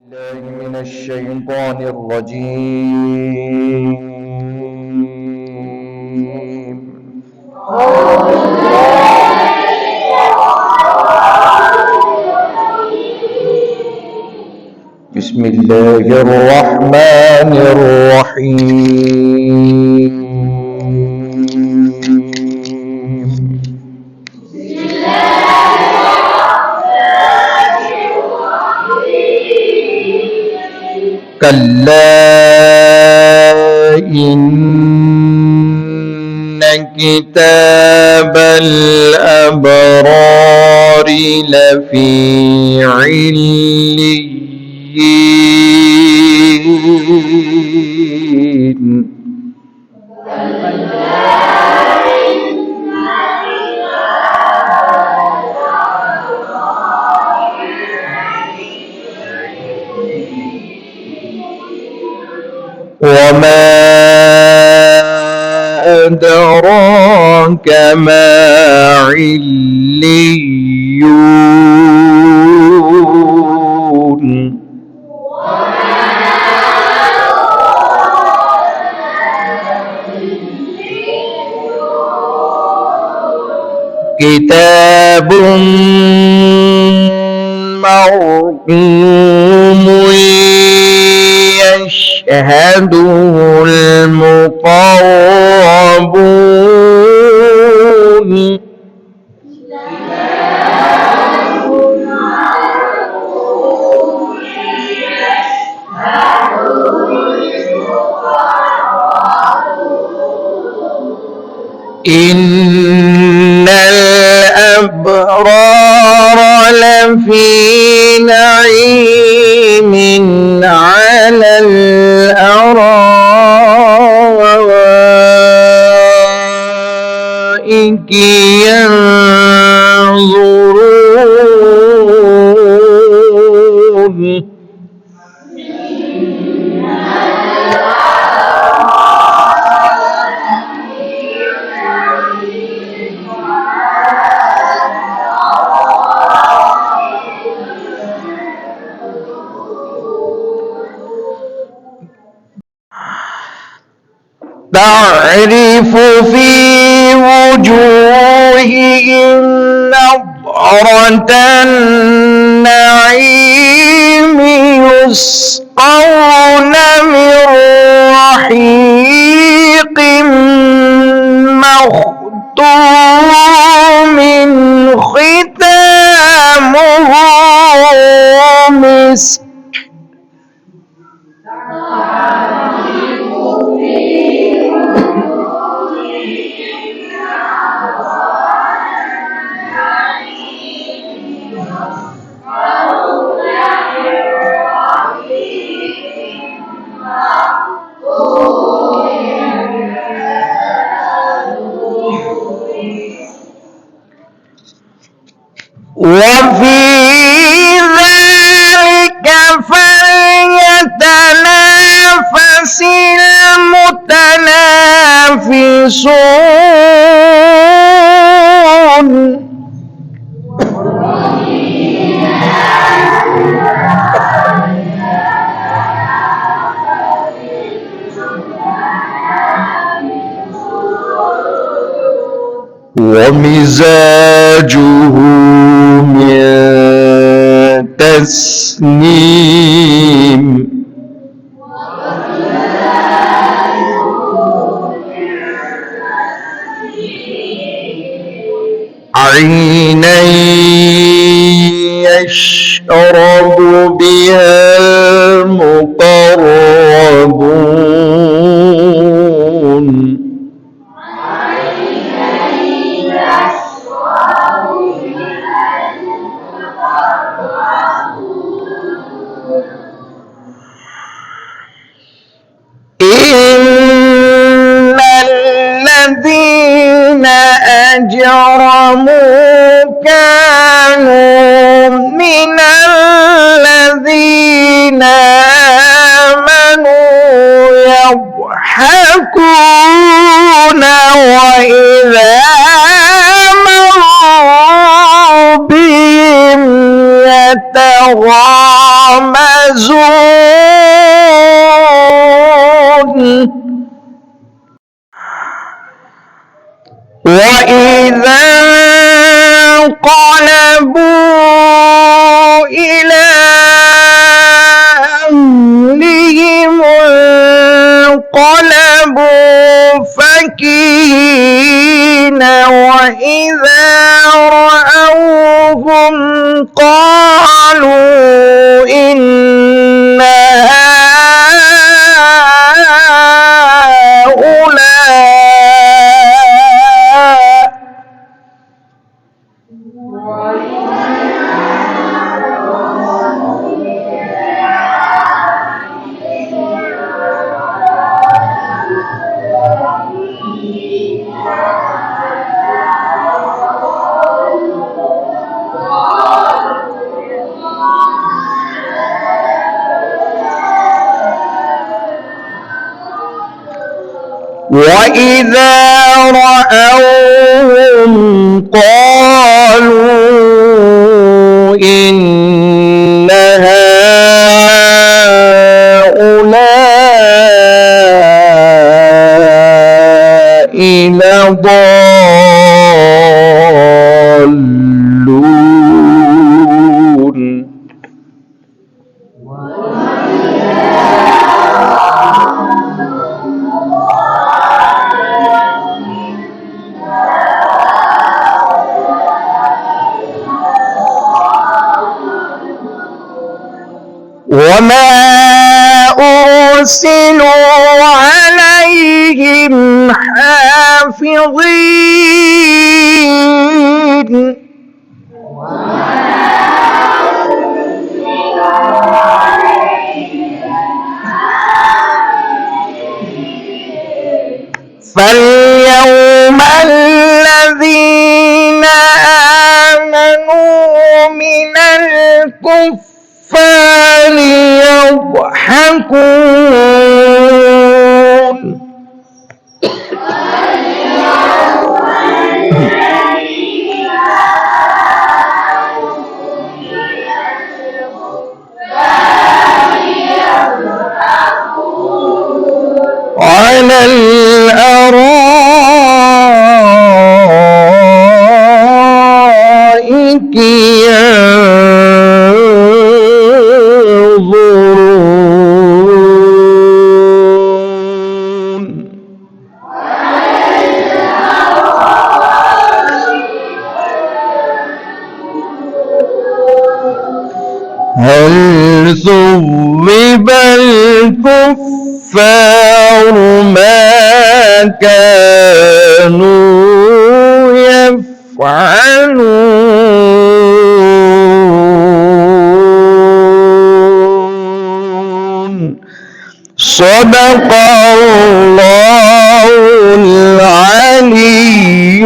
الله من الشيطان الرجيم. بسم الله الرحمن الرحيم. كلا إن كتاب الأبرار لفي عليين. وما أدراك ما عليون. كتاب مرقوم يشهده المقربون. إن الأبرار لفي نعيم على الأرائك ينظرون. تعرف في وجوههم نضرة النعيم يسقون من رحيق مختوم ختامه مسك. وفي ذلك فليتنافس المتنافسون. ومزاجه من تسنيم. عينا يشرب بها المقربون. إن الذين أجرموا كانوا من الذين آمنوا يضحكون وإذا مروا بهم يتغامزون. يرمزون وإذا انقلبوا إلى أهلهم انقلبوا فكهين وإذا رأوهم قالوا إن وإذا رأوهم قالوا إن هؤلاء لضالون وما أرسلوا عليهم حافظين فاليوم الذين آمنوا من الكفار يضحكون على الأرائك ينظرون هل ثوب الكفار ما كانوا يفعلون صدق الله العلي